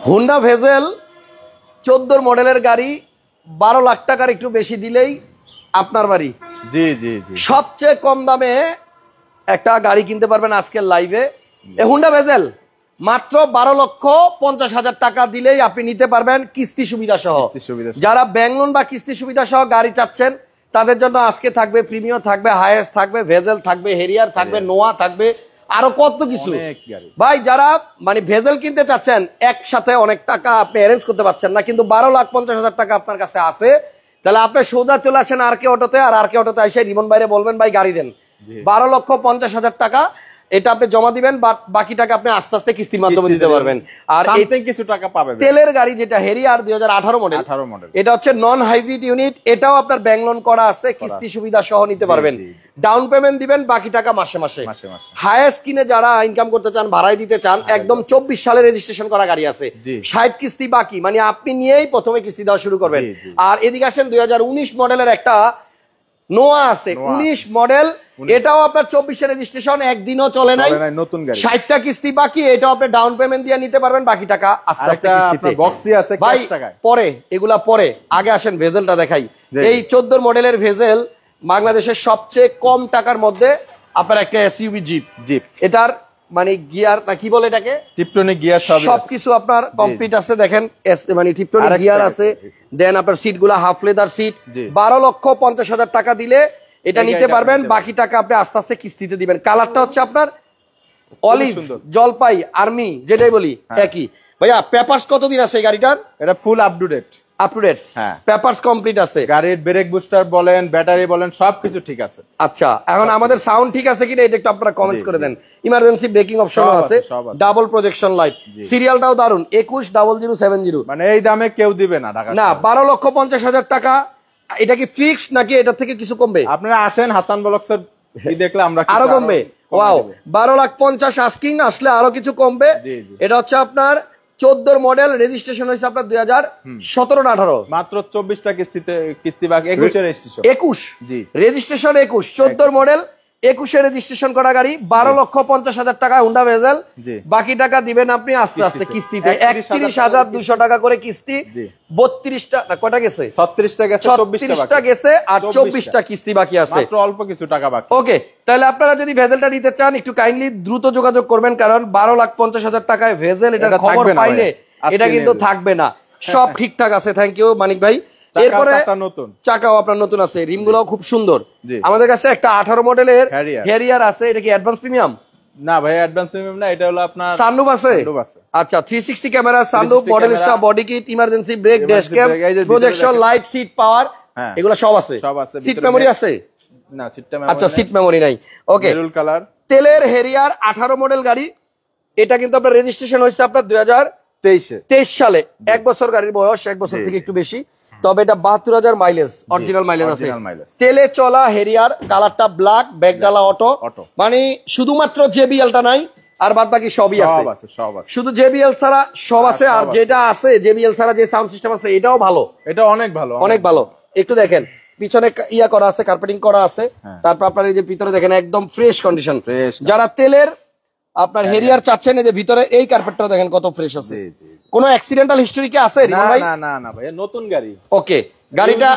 Honda bezel 14 মডেলের গাড়ি 12 লাখ টাকার একটু বেশি দিলেই আপনার বাড়ি। জি জি জি, সবচেয়ে কম দামে একটা গাড়ি কিনতে পারবেন আজকের লাইভে। এই হুন্ডা ভেজেল মাত্র 12,50,000 টাকা দিলেই আপনি নিতে পারবেন কিস্তি সুবিধা সহ। যারা ব্যাংক লোন বা কিস্তি সুবিধা সহ গাড়ি চাচ্ছেন তাদের জন্য আজকে থাকবে প্রিমিয়াম, থাকবে হাইয়েস্ট, থাকবে ভেজেল, থাকবে হেরিয়ার, থাকবে নোয়া, থাকবে আরো কত কিছু। ভাই যারা মানে ভেজেল কিনতে চাচ্ছেন একসাথে অনেক টাকা আপনি অ্যারেঞ্জ করতে পারছেন না, কিন্তু 12,50,000 টাকা আপনার কাছে আছে, তাহলে আপনি সোজা চলে আসেন আর কে অটোতে, আর আর কে অটোতে এসে রিমন বাইরে বলবেন ভাই গাড়ি দেন। 12,50,000 টাকা এটা আপনি জমা দিবেন, বাকি টাকা আপনি আস্তে আস্তে কিস্তির মাধ্যমে দিতে পারবেন। আর এই কিছু টাকা পাবেন। তেলের গাড়ি যেটা হেরিয়ার 2018 মডেল, এটা হচ্ছে নন হাইব্রিড ইউনিট, এটাও আপনার ব্যাংক লোন করা আছে, কিস্তি সুবিধা সহ নিতে পারবেন। ডাউন পেমেন্ট দিবেন, বাকি টাকা মাসে মাসে। হায়েস্ট কিনে যারা ইনকাম করতে চান, ভাড়ায় দিতে চান, একদম 24 সালে রেজিস্ট্রেশন করা গাড়ি আছে, 60 কিস্তি বাকি, মানে আপনি নিয়েই প্রথমে কিস্তি দেওয়া শুরু করবেন। আর এদিকে আসেন 2019 মডেলের একটা নোয়া আছে, 19 মডেল, এটাও আপনার 24 রেজিস্ট্রেশন, একদিনও চলে নাই, নতুন গাড়ি, 60টা কিস্তি বাকি, এটাও আপনি ডাউন পেমেন্ট দিয়ে নিতে পারবেন, বাকি টাকা আস্তে আস্তে কিস্তিতে। বক্সি আছে ক্যাশ টাকায়, পরে এগুলা পরে, আগে আসেন ভেজেলটা দেখাই। এই 14 মডেলের ভেজেল বাংলাদেশের সবচেয়ে কম টাকার মধ্যে আপনার একটা এসইউভি জিপ, এটার মানে গিয়ার না কি বলে এটাকে, টিপটনিক গিয়ার, সবকিছু আপনার কমপ্লিট আছে। দেখেন মানে টিপটনিক গিয়ার আছে, দেন আপনার সিট গুলা হাফ লেদার সিট। 12,50,000 টাকা দিলে এটা নিতে পারবেন, বাকি টাকা আপনি আস্তে আস্তে কিস্তিতে দিবেন। কালারটা হচ্ছে আপনার অলিভ, জলপাই, আর্মি, যেটাই বলি একই। ভাইয়া পেপারস কতদিন আছে এই গাড়িটার? এটা ফুল আপ টু ডেট, হ্যাঁ, পেপারস কমপ্লিট আছে, গাড়ির ব্রেক বুস্টার বলেন, ব্যাটারি বলেন, সবকিছু ঠিক আছে। আচ্ছা, এখন আমাদের সাউন্ড ঠিক আছে কিনা এটা একটু আপনারা কমেন্টস করে দেন। ইমার্জেন্সি ব্রেকিং অপশনও আছে, ডাবল প্রজেকশন লাইট, সিরিয়ালটাও দারুন, 210070, মানে এই দামে কেউ দিবে না ঢাকা। না, 12,50,000 টাকা। এটা কি ফিক্সড নাকি এটা থেকে কিছু কমবে? আপনারা আসেন হাসান ব্লগসের কি দেখলে আমরা আরো কমবে। ওয়াও, 12,50,000 আস্কিং, আসলে আরো কিছু কমবে। এটা হচ্ছে আপনার 14 মডেল, রেজিস্ট্রেশন হয়েছে আপনার 2017-18, মাত্র 24টা কিস্তিতে, কিস্তি বাকি, 21 রেজিস্ট্রেশন, 21 জি রেজিস্ট্রেশন, 21 14 মডেল 21 রেজিস্ট্রেশন করা গাড়ি, 12,50,000 টাকা হুন্ডা ভেজেল, বাকি টাকা দিবেন আপনি আস্তে আস্তে কিস্তিতে। 31,200 টাকা করে কিস্তি, 32টা কয়টা গেছে, 36টা গেছে, 24টা গেছে, আর 24টা কিস্তি বাকি আছে, মাত্র অল্প কিছু টাকা বাকি। ওকে, তাহলে আপনারা যদি ভেজেলটা নিতে চান একটু কাইন্ডলি দ্রুত যোগাযোগ করবেন, কারণ 12,50,000 টাকায় ভেজেল, এটা খবর পাইলে এটা কিন্তু থাকবে না। সব ঠিকঠাক আছে, থ্যাংক ইউ মানিক ভাই। এরপরে চাকাও আপনার নতুন আছে, রিমগুলোও খুব সুন্দর। আমাদের কাছে একটা 18 মডেলের হ্যারিয়ার আছে, এটা কি অ্যাডভান্স প্রিমিয়াম? না ভাই, অ্যাডভান্স প্রিমিয়াম না, এটা হলো আপনার সানরুফ আছে। আচ্ছা, 360 camera, sunroof, model star, body kit, emergency brake, dash cam, projection light, seat power, এগুলো সব আছে। সিট মেমোরি আছে? না, আচ্ছা, সিট মেমোরি নাই। ওকে, মেরুন কালার, তেলের হ্যারিয়ার 18 মডেল গাড়ি, এটা কিন্তু আপনার রেজিস্ট্রেশন হয়েছে আপনার 2023 সালে, 1 বছর গাড়ির বয়স, 1 বছর থেকে একটু বেশি, তবে এটা 72,000 মাইলেজ, অরিজিনাল মাইলেজ আছে। তেলে চলা হেরিয়ার, কালারটা ব্ল্যাক, ব্যাকডালা অটো, মানে শুধুমাত্র জেবিএলটা নাই, আর বাদ বাকি সবই আছে, শুধু জেবিএল ছাড়া সব আছে। আর যেটা আছে জেবিএল ছাড়া যে সাউন্ড সিস্টেম আছে এটাও ভালো, এটা অনেক ভালো, অনেক ভালো। একটু দেখেন পিছনে ইয়া করা আছে, কার্পেটিং করা আছে, তারপর আপনার এই যে ভিতরে দেখেন একদম ফ্রেশ কন্ডিশন। যারা তেলের আপনার হেরিয়ার চাচ্ছেন, এই যে ভিতরে এই কার্পেটটাও দেখেন কত ফ্রেশ আছে। কোনো অ্যাক্সিডেন্টাল হিস্টরি কি আছে? না না না ভাই, নতুন গাড়ি। ওকে, গাড়িটা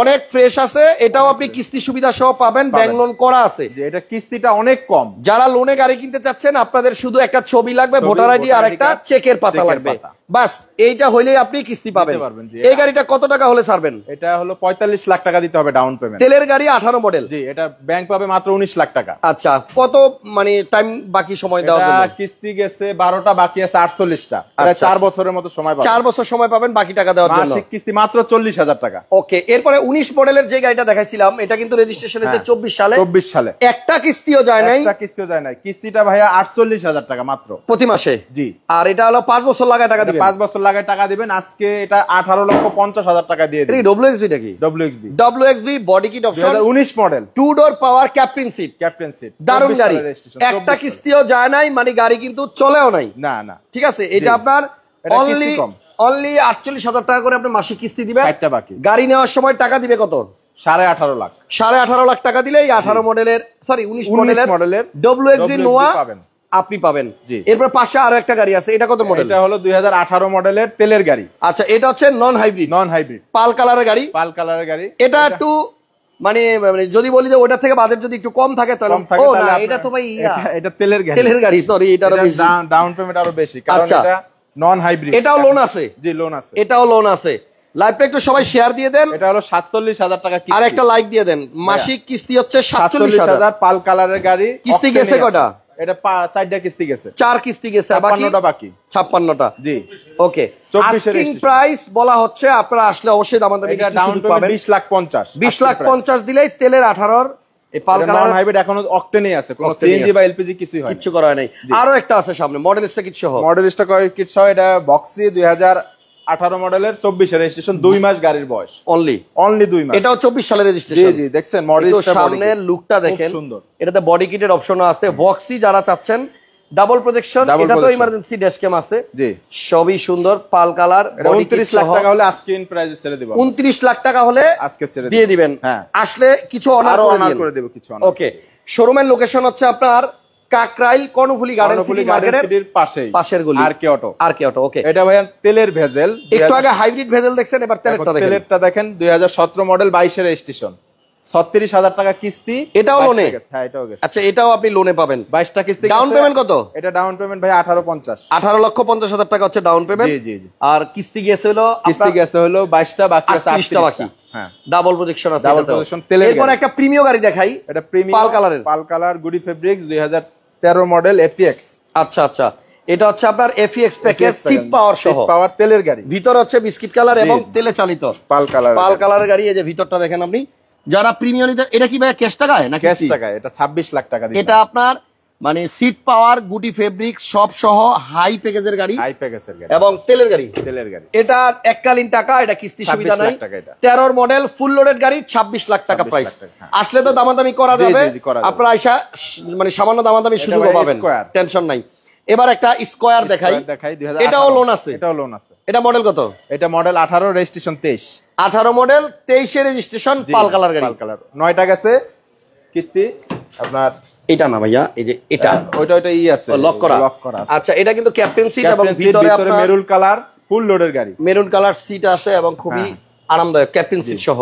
অনেক ফ্রেশ আছে, এটাও আপনি কিস্তি সুবিধা সহ পাবেন, ব্যাংক লোন করা আছে, এটা কিস্তিটা অনেক কম। যারা লোনে গাড়ি কিনতে চাচ্ছেন আপনাদের শুধু একটা ছবি লাগবে, ভোটার আইডি, আর একটা চেকের পাতা লাগবে, বাস এইটা হইলেই আপনি কিস্তি পাবেন। এই গাড়িটা কত টাকা হলে ছাড়বেন? এটা হলো 45 লাখ টাকা দিতে হবে ডাউন পেমেন্ট। তেলের গাড়ি 18 মডেল, জি, এটা ব্যাংক পাবে মাত্র 19 লাখ টাকা। আচ্ছা, কত মানে টাইম বাকি সময় দেওয়ার জন্য? কিস্তি গেছে 12টা, বাকি আছে 48টা, এটা 4 বছরের মতো সময় পাবেন। 4 বছর সময় পাবেন বাকি টাকা দেওয়ার জন্য। মাসিক কিস্তি মাত্র 40,000 টাকা। ওকে, এরপরে 19 মডেলের যে গাড়িটা দেখাইছিলাম, এটা কিন্তু রেজিস্ট্রেশন হয়েছে 24 সালে, একটা কিস্তিও যায় নাই, কিস্তিটা ভাইয়া 48,000 টাকা মাত্র প্রতি মাসে, জি। আর এটা হলো 5 বছর লাগায় টাকা দিবেন, 5 বছর লাগায় টাকা দিবেন। আজকে এটা 18,50,000 টাকা দিয়ে দিবেন। ডব্লিউএক্সবি নাকি? ডব্লিউএক্সবি বডি কিট অপশন, 19 মডেল, 2 ডোর পাওয়ার, ক্যাপ্টেন সিট, দারুণ গাড়ি, একটা কিস্তিও যায় নাই, মানে গাড়ি কিন্তু চলেও নাই, না না, ঠিক আছে। এটা আপনার অনলি 48,000 টাকা করে আপনি মাসিক কিস্তি দিবেন, গাড়ি নেওয়ার সময় টাকা দিবে কত? 18.5 লাখ টাকা দিলে 18 মডেলের, সরি 19 মডেলের ডব্লিউএক্সবি নোয়া আপনি পাবেন। জি। এরপর পাশে আরো একটা গাড়ি আছে, এটা কত মডেল? এটা হলো 2018 মডেলের তেলের গাড়ি। আচ্ছা, এটা হচ্ছে নন হাইব্রিড পাল কালারের গাড়ি। পাল কালারের গাড়ি। এটা একটু মানে যদি বলি যে ওটা থেকে বাজেট যদি একটু কম থাকে তাহলে ও না, এটা তো ভাই এটা তেলের গাড়ি, সরি, এটা ডাউন পেমেন্ট আরো বেশি, কারণ এটা নন হাইব্রিড। এটাও লোন আছে? জি, লোন আছে। এটাও লোন আছে। লাইভটা একটু সবাই শেয়ার দিয়ে দেন। এটা হলো 47,000 টাকা কিস্তি। আর একটা লাইক দিয়ে দেন। মাসিক কিস্তি হচ্ছে 47,000। পাল কালারের গাড়ি। কিস্তি গেছে কয়টা? এটা 4টা কিস্তি গেছে। 4 কিস্তি গেছে, বাকি 56টা বাকি। 56টা। জি, ওকে। 24 এর প্রাইস বলা হচ্ছে, আপনারা আসলে অবশ্যই দামাদামি এটা ডাউন পেমেন্ট 20,50,000। 20,50,000 দিলেই তেলের 18 এই পাল কালার হাইব্রিড এখনো অক্টেনই আছে, কোনো সিএনজি বা এলপিজি কিছুই হয় কিছু করা নাই। আরো একটা আছে সামনে, মডেলসটা কিট সহ। মডেলসটা কিট সহ। এটা বক্সি 2018 মডেলের 24 এর রেজিস্ট্রেশন, 2 মাস গাড়ির বয়স। অনলি 2 মাস। এটাও 24 সালের রেজিস্ট্রেশন। জি জি, দেখছেন মডেলসটা, সামনের লুকটা দেখেন, সুন্দর। এটাতে বডি কিটের অপশনও আছে। বক্সি যারা চাচ্ছেন, ডাবল প্রজেকশন, এটা তো ইমার্জেন্সি ড্যাশ ক্যাম আছে। জি, সবই সুন্দর। পাল কালার। 29 লাখ টাকা হলে আজকে ইন প্রাইসে ছেড়ে দেব। 29 লাখ টাকা হলে আজকে ছেড়ে দিয়ে দিবেন। হ্যাঁ, আসলে কিছু অনার করে দেব, কিছু অনার। ওকে। শোরুমের লোকেশন হচ্ছে আপনার কাকরাইল কর্ণফুলী গার্ডেন সিটি মার্কেটের পাশের গলি, আর কে অটো। ওকে। এটা ভাইয়া তেলের ভেজেল। একটু আগে হাইব্রিড ভেজেল দেখছেন, এবার তেলেরটা দেখেন। 2017 মডেল, 22 এর রেজিস্ট্রেশন, 36,000 টাকা কিস্তি। এটাও লোনে? হ্যাঁ, এটাও গেছে। আচ্ছা, এটাও আপনি লোনে পাবেন। 22টা কিস্তি। ডাউন পেমেন্ট কত? এটা ডাউন পেমেন্ট ভাই 18,50,000 টাকা হচ্ছে ডাউন পেমেন্ট। জি জি জি। আর কিস্তি গেছে হলো 22টা, বাকি আছে 28টা বাকি। হ্যাঁ, ডাবল প্রজেকশন আছে। ডাবল প্রজেকশন তেলের। এরপর একটা প্রিমিয়াম গাড়ি দেখাই। এটা প্রিমিয়াম পাল কালার গুডি ফেব্রিক্স 2013 মডেল এফএক্স। আচ্ছা আচ্ছা, এটা হচ্ছে আপনার এফএক্স প্যাকেজ, সিট পাওয়ার সহ, পাওয়ার তেলের গাড়ি। ভিতর হচ্ছে বিস্কিট কালার এবং তেলে চালিত পাল কালারের গাড়ি। এই যে ভিতরটা দেখেন আপনি। যারা প্রিমিয়াম নিতে, এটা কি ভাই ক্যাশ টাকায় না ক্যাশ টাকায়? এটা 26 লাখ টাকা দিয়ে। এটা আপনার মানে সিট পাওয়ার, গুডি ফেব্রিক্স সব সহ হাই প্যাকেজের গাড়ি, এবং তেলের গাড়ি। এটা এককালীন টাকা, এটা কিস্তি সুবিধা নাই। 13 মডেল ফুল লোডেড গাড়ি, 26 লাখ টাকা প্রাইস। আসলে তো দামাদামি করা যাবে, আপনারা আইসা মানে সামান্য দামাদামি সুযোগও পাবেন, টেনশন নাই। এবার একটা স্কয়ার দেখাই। এটাও লোন আছে? এটা মডেল কত? এটা মডেল 18, রেজিস্ট্রেশন 23। 18 মডেল, 23 এর রেজিস্ট্রেশন, পাল কালার গাড়ি। 9টা গেছে কিস্তি আপনার। এটা না ভাইয়া, এই যে এটা, ওইটা ই আছে, লক করা। আচ্ছা, এটা কিন্তু ক্যাপ্টেন সিট এবং ভিতরে আপনার মেরুন কালার ফুল লোডের গাড়ি। মেরুন কালার সিট আছে এবং খুবই আরামদায়ক, ক্যাপ্টেন সিট সহ।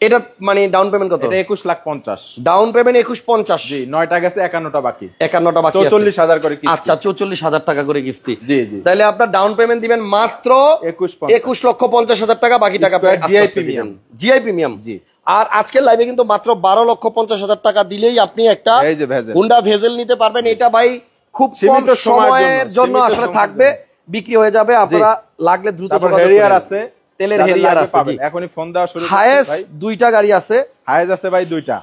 এটা মানে ডাউন পেমেন্ট কত? এটা 21,50,000 ডাউন পেমেন্ট। 21,50,000। জি, 9টা গেছে, 51টা বাকি। 51টা বাকি, 44,000 করে কিস্তি। আচ্ছা, 44,000 টাকা করে কিস্তি। জি জি। তাহলে আপনার ডাউন পেমেন্ট দিবেন মাত্র 21,50,000 টাকা, বাকি টাকা জিআই প্রিমিয়াম। জি। আর আজকের লাইভে কিন্তু মাত্র 12,50,000 টাকা দিলেই আপনি একটা হুন্ডা ভেজেল নিতে পারবেন। এটা ভাই খুব কম সময়ের জন্য আসলে থাকবে, বিক্রি হয়ে যাবে। আপনারা লাগলে দ্রুত হেরিয়ার আছে, তেলের হেরিয়ার আছে। এখনই ফোন দেওয়া শুরু। হায়েস্ট 2টা গাড়ি আছে। হায়েস্ট আছে ভাই 2টা।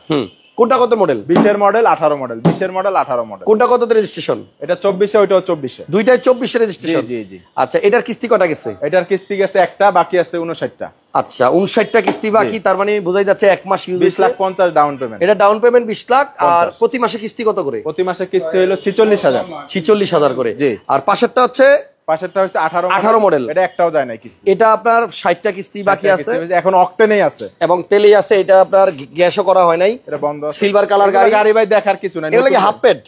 কোনটা কত মডেল? 20 এর মডেল, 18 মডেল। 20 এর মডেল, 18 মডেল। কোনটা কত রেজিস্ট্রেশন? এটা 24 এ, ওইটাও 24 এ। দুইটাই 24 এর রেজিস্ট্রেশন। জি জি। আচ্ছা, এটার কিস্তি কটা গেছে? এটার কিস্তি গেছে একটা, বাকি আছে 59টা। আচ্ছা, 59টা কিস্তি বাকি, তার মানে বোঝাই যাচ্ছে 1 মাস ইউজ। 20,50,000 down payment. এটা ডাউন পেমেন্ট 20 লাখ। আর প্রতি মাসে কিস্তি কত করে? প্রতি মাসে কিস্তি হলো 46,000। 46,000 করে। আর পাশেরটা হচ্ছে 18 মডেল। এটা একটাও যায় না কিস্তি। এটা আপনার 60টা কিস্তি বাকি আছে, এখন অক্টেনেই আছে এবং তেলেই আছে। এটা আপনার গ্যাসও করা হয় নাই, এটা বন্ধ আছে। সিলভার কালার গাড়ি ভাই, দেখার কিছু নাই। এগুলো কি হাফ পেড,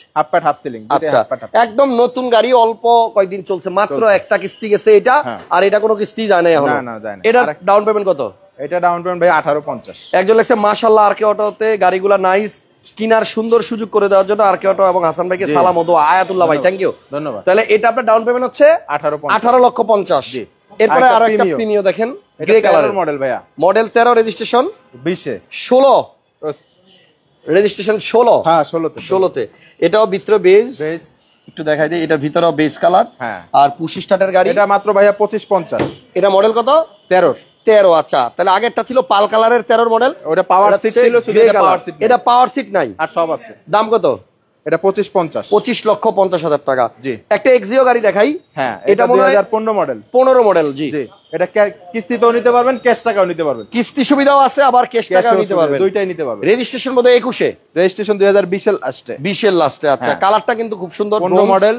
হাফ সিলিং? আচ্ছা, একদম নতুন গাড়ি, অল্প কয়েকদিন চলছে, মাত্র একটা কিস্তি গেছে এটা। আর এটা কোনো কিস্তি যায় না এখন? না, যায় না। এটা ডাউন পেমেন্ট কত? এটা ডাউন পেমেন্ট ভাই 18,50,000। একজন লেখছে মাশাআল্লাহ আর কে অটোতে গাড়িগুলা নাইস, কিনার সুন্দর সুযোগ করে দেওয়ার জন্য আর কে অটো এবং হাসান ভাইকে সালাম ও দোয়া। আয়াতুল্লাহ ভাই, থ্যাংক ইউ, ধন্যবাদ। তাহলে এটা আপনার ডাউন পেমেন্ট হচ্ছে 18,50,000। এরপরে আরো একটা প্রিমিয়াম দেখেন, গ্রে কালারের মডেল ভাইয়া, মডেল 13, রেজিস্ট্রেশন 20 এ, 16 রেজিস্ট্রেশন 16। হ্যাঁ, 16 তে। এটাও ভিতরে বেজ, একটু দেখাই দিই। এটা ভিতরেও বেজ কালার। আর পুশি স্টার্টার গাড়ি। এটা মাত্র ভাইয়া 25,50,000। এটা মডেল কত? 13। আচ্ছা, তাহলে আগেরটা ছিল পাল কালারের 13 মডেল। ওটা পাওয়ার সিট ছিল, এটা পাওয়ার সিট নাই, আর সব আছে। দাম কত? এটা 25,50,000। 25,50,000 টাকা। জি। একটা এক্সিও গাড়ি দেখাই। হ্যাঁ, এটা 2015 মডেল। 15 মডেল। জি। এটা কিস্তিতেও নিতে পারবেন, ক্যাশ টাকাও নিতে পারবেন। কিস্তি সুবিধাও আছে, আবার ক্যাশ টাকাও নিতে পারবেন, দুইটাই নিতে পারবেন। রেজিস্ট্রেশন বোধহয় 21 এ, রেজিস্ট্রেশন 2020 এর লাস্টে। 20 এর লাস্টে। আচ্ছা, কালারটা কিন্তু খুব সুন্দর, 15 মডেল,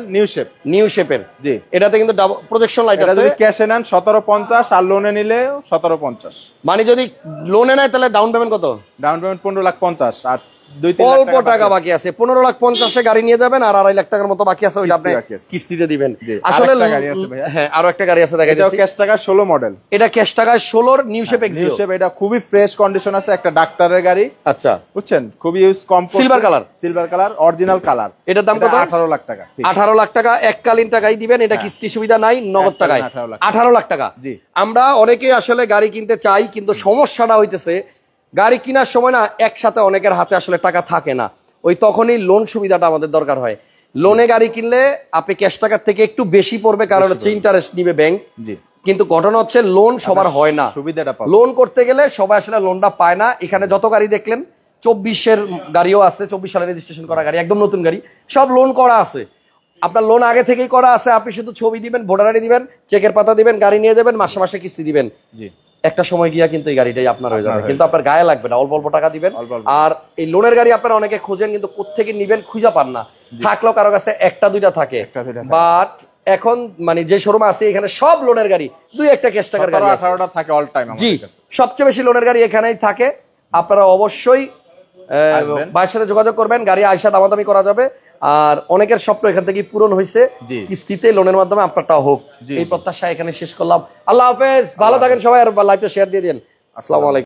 নিউ শেপের। জি। এটাতে কিন্তু ডাবল প্রজেকশন লাইট আছে। যদি ক্যাশে নেন 17,50,000, আর লোনে নিলে 17,50,000। মানে যদি লোনে নেয় তাহলে ডাউন পেমেন্ট কত? ডাউন পেমেন্ট 15,50,000, আর অল্প টাকা বাকি আছে, 15,50,000 গাড়ি নিয়ে যাবেন, আর 2.5 লাখ টাকার মতো বাকি আছে, ওইটা আপনি কিস্তিতে দিবেন। আসলে হ্যাঁ আরো একটা গাড়ি আছে, দেখা যাচ্ছে ক্যাশ টাকা 16 মডেল, এটা ক্যাশ টাকায় 16 নিউ শেপ এক্সিও। এটা খুবই ফ্রেশ কন্ডিশন আছে, একটা ডাক্তারের গাড়ি। আচ্ছা, বুঝছেন, খুবই ইউজ কম, সিলভার কালার অরিজিনাল কালার। এটার দাম কত? 18 লাখ টাকা। 18 লাখ টাকা এককালীন টাকাই দিবেন, এটা কিস্তি সুবিধা নাই, নগদ টাকায় 18 লাখ টাকা। আমরা অনেকেই আসলে গাড়ি কিনতে চাই, কিন্তু সমস্যাটা হইতেছে গাড়ি কেনার সময় না একসাথে অনেকের হাতে আসলে টাকা থাকে না, ওই তখনই লোন সুবিধাটা আমাদের দরকার হয়। লোনে গাড়ি কিনলে আপনি ক্যাশ টাকার থেকে একটু বেশি পড়বে, কারণ হচ্ছে ইন্টারেস্ট নিবে ব্যাংক। কিন্তু ঘটনা হচ্ছে লোন সবার হয় না, লোন করতে গেলে সবাই আসলে লোনটা পায় না। এখানে যত গাড়ি দেখলেন 24-এর গাড়িও আছে, 24 সালে রেজিস্ট্রেশন করা গাড়ি, একদম নতুন গাড়ি, সব লোন করা আছে। আপনার লোন আগে থেকেই করা আছে, আপনি শুধু ছবি দিবেন, ভোটার আইডি দিবেন, চেকের পাতা দিবেন, গাড়ি নিয়ে যাবেন, মাসে মাসে কিস্তি দিবেন। একটা সময় গিয়া কিন্তু এই গাড়িটাই আপনার হয়ে যাবে, কিন্তু আপনার গায়ে লাগবে না, অল্প অল্প টাকা দিবেন। আর এই লোনের গাড়ি আপনারা অনেকে খোঁজেন, কিন্তু কোত্থেকে নিবেন খুঁজে পান না, থাকলেও কারো কাছে একটা দুইটা থাকে। বাট এখন মানে যে শোরুম আছে এখানে সব লোনের গাড়ি, 2-1টা ক্যাশ টাকার গাড়ি 18টা থাকে অল টাইম। জি, সবচেয়ে বেশি লোনের গাড়ি এখানেই থাকে। আপনারা অবশ্যই ভাইয়ের সাথে যোগাযোগ করবেন, গাড়ি আয়সা দামাদামি করা যাবে। আর অনেকের স্বপ্ন এখান থেকে পূরণ হয়েছে, কিস্তিতে লোনের মাধ্যমে আপনারটাও হোক, এই প্রত্যাশা এখানে শেষ করলাম। আল্লাহ হাফেজ, ভালো থাকেন সবাই, আর লাইভটা শেয়ার দিয়ে দিন। আসসালামু আলাইকুম।